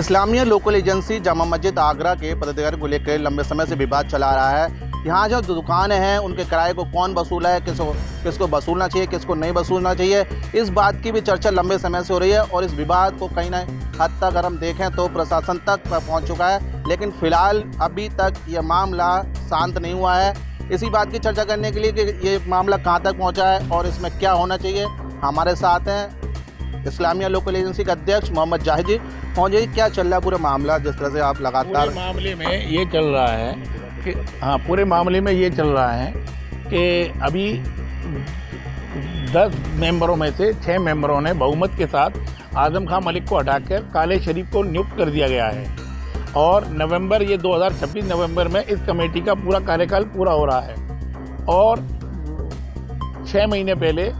Islamia local agency Jama Masjid Agra के पदाधिकारी को लेकर लंबे समय से विवाद चला आ रहा है। यहाँ जो दुकानें हैं उनके किराए को कौन वसूला है, किसको वसूलना चाहिए, किसको नहीं वसूलना चाहिए, इस बात की भी चर्चा लंबे समय से हो रही है। और इस विवाद को कहीं ना हद तक अगर हम देखें तो प्रशासन तक पहुँच चुका है, लेकिन फ़िलहाल अभी तक ये मामला शांत नहीं हुआ है। इसी बात की चर्चा करने के लिए कि ये मामला कहाँ तक पहुँचा है और इसमें क्या होना चाहिए, हमारे साथ हैं इस्लामिया लोकल एजेंसी के अध्यक्ष मोहम्मद जाहिद जी। मोहम्मद जी, क्या चल रहा है पूरा मामला, जिस तरह से आप लगातार पूरे मामले में ये चल रहा है कि पूरे मामले में ये चल रहा है कि अभी 10 मेंबरों में से 6 मेंबरों ने बहुमत के साथ आजम खां मलिक को हटाकर काले शरीफ को नियुक्त कर दिया गया है। और नवंबर, ये 2026 नवंबर में इस कमेटी का पूरा कार्यकाल पूरा हो रहा है। और 6 महीने पहले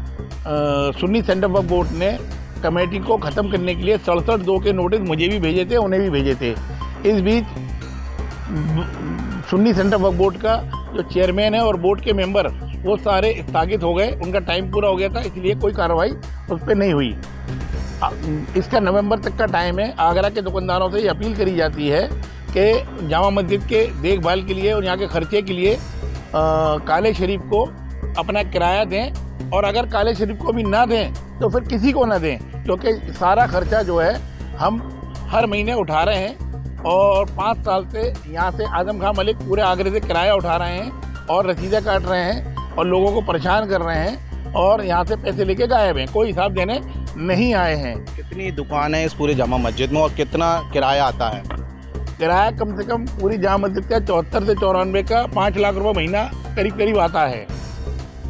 सुन्नी सेंटर वक्फ बोर्ड ने कमेटी को ख़त्म करने के लिए 67-2 के नोटिस मुझे भी भेजे थे, उन्हें भी भेजे थे। इस बीच सुन्नी सेंटर वक्फ बोर्ड का जो चेयरमैन है और बोर्ड के मेंबर वो सारे स्थगित हो गए, उनका टाइम पूरा हो गया था, इसलिए कोई कार्रवाई उस पर नहीं हुई। इसका नवंबर तक का टाइम है। आगरा के दुकानदारों से ये अपील करी जाती है कि जामा मस्जिद के देखभाल के लिए और यहाँ के खर्चे के लिए काले शरीफ को अपना किराया दें, और अगर काले शरीफ को भी ना दें तो फिर किसी को ना दें, क्योंकि सारा खर्चा जो है हम हर महीने उठा रहे हैं। और 5 साल से यहाँ से आजम खां मलिक पूरे आगरे से किराया उठा रहे हैं और रसीदें काट रहे हैं और लोगों को परेशान कर रहे हैं, और यहाँ से पैसे लेके गायब हैं, कोई हिसाब देने नहीं आए हैं। कितनी दुकान है इस पूरे जामा मस्जिद में और कितना किराया आता है? किराया कम से कम पूरी जामा मस्जिद का 74 से 94 का 5 लाख रुपये महीना करीब आता है।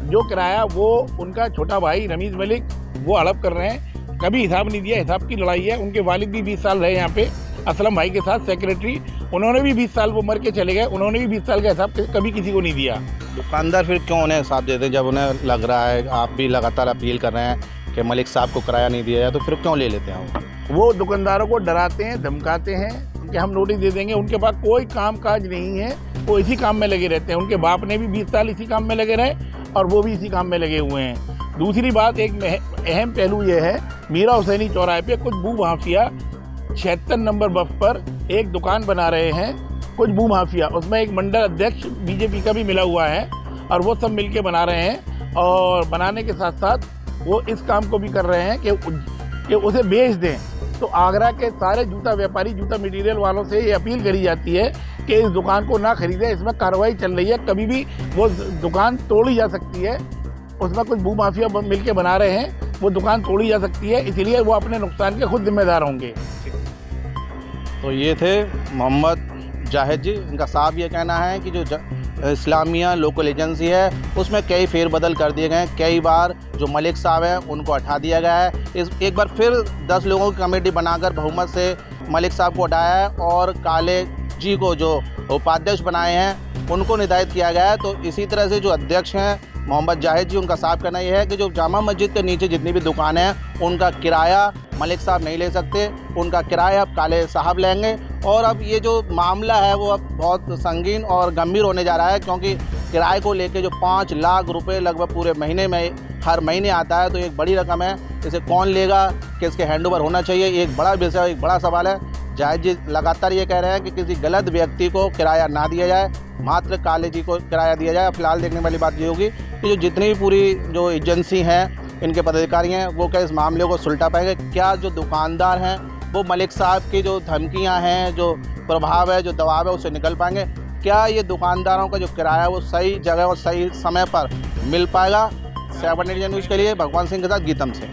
जो किराया वो उनका छोटा भाई रमीज़ मलिक वो हड़प कर रहे हैं, कभी हिसाब नहीं दिया, हिसाब की लड़ाई है। उनके वालिद भी 20 साल रहे यहाँ पे असलम भाई के साथ सेक्रेटरी, उन्होंने भी 20 साल, वो मर के चले गए, उन्होंने भी 20 साल का हिसाब कभी किसी को नहीं दिया। दुकानदार फिर क्यों उन्हें हिसाब देते हैं जब उन्हें लग रहा है, आप भी लगातार अपील कर रहे हैं कि मलिक साहब को किराया नहीं दिया जाए, तो फिर क्यों ले लेते हैं? वो दुकानदारों को डराते हैं, धमकाते हैं कि हम नोटिस दे देंगे। उनके पास कोई काम काज नहीं है, वो इसी काम में लगे रहते हैं। उनके बाप ने भी 20 साल इसी काम में लगे रहे और वो भी इसी काम में लगे हुए हैं। दूसरी बात, एक अहम पहलू ये है, मीरा हुसैनी चौराहे पे कुछ भू माफिया 76 नंबर बफ पर एक दुकान बना रहे हैं, कुछ भू माफिया, उसमें एक मंडल अध्यक्ष बीजेपी का भी मिला हुआ है, और वो सब मिलके बना रहे हैं। और बनाने के साथ साथ वो इस काम को भी कर रहे हैं कि उसे बेच दें। तो आगरा के सारे जूता व्यापारी, जूता मटेरियल वालों से ये अपील करी जाती है कि इस दुकान को ना खरीदें, इसमें कार्रवाई चल रही है, कभी भी वो दुकान तोड़ी जा सकती है। उसमें कुछ भू माफिया मिलके बना रहे हैं, वो दुकान तोड़ी जा सकती है, इसलिए वो अपने नुकसान के खुद जिम्मेदार होंगे। तो ये थे मोहम्मद जाहिद जी। इनका साफ ये कहना है कि जो इस्लामिया लोकल एजेंसी है उसमें कई फेरबदल कर दिए गए हैं। कई बार जो मलिक साहब हैं उनको हटा दिया गया है। एक बार फिर 10 लोगों की कमेटी बनाकर बहुमत से मलिक साहब को हटाया है और काले जी को जो उपाध्यक्ष बनाए हैं उनको निर्धारित किया गया है। तो इसी तरह से जो अध्यक्ष हैं मोहम्मद जाहिद जी, उनका साफ कहना यह है कि जो जामा मस्जिद के नीचे जितनी भी दुकानें हैं उनका किराया मलिक साहब नहीं ले सकते, उनका किराया अब काले साहब लेंगे। और अब ये जो मामला है वो अब बहुत संगीन और गंभीर होने जा रहा है, क्योंकि किराए को लेके जो 5 लाख रुपए लगभग पूरे महीने में हर महीने आता है, तो एक बड़ी रकम है। इसे कौन लेगा, किसके हैंडओवर होना चाहिए, ये एक बड़ा विषय, एक बड़ा सवाल है। जाहिद जी लगातार ये कह रहे हैं कि किसी गलत व्यक्ति को किराया ना दिया जाए, मात्र काले जी को किराया दिया जाए। फिलहाल देखने वाली बात ये होगी कि जो जितनी भी पूरी जो एजेंसी हैं, इनके पदाधिकारी हैं, वो क्या इस मामले को सुलझा पाएंगे? क्या जो दुकानदार हैं वो मलिक साहब की जो धमकियां हैं, जो प्रभाव है, जो दबाव है, उससे निकल पाएंगे? क्या ये दुकानदारों का जो किराया है वो सही जगह और सही समय पर मिल पाएगा? 7 इंडिया न्यूज़ के लिए भगवान सिंह के साथ गीतम से।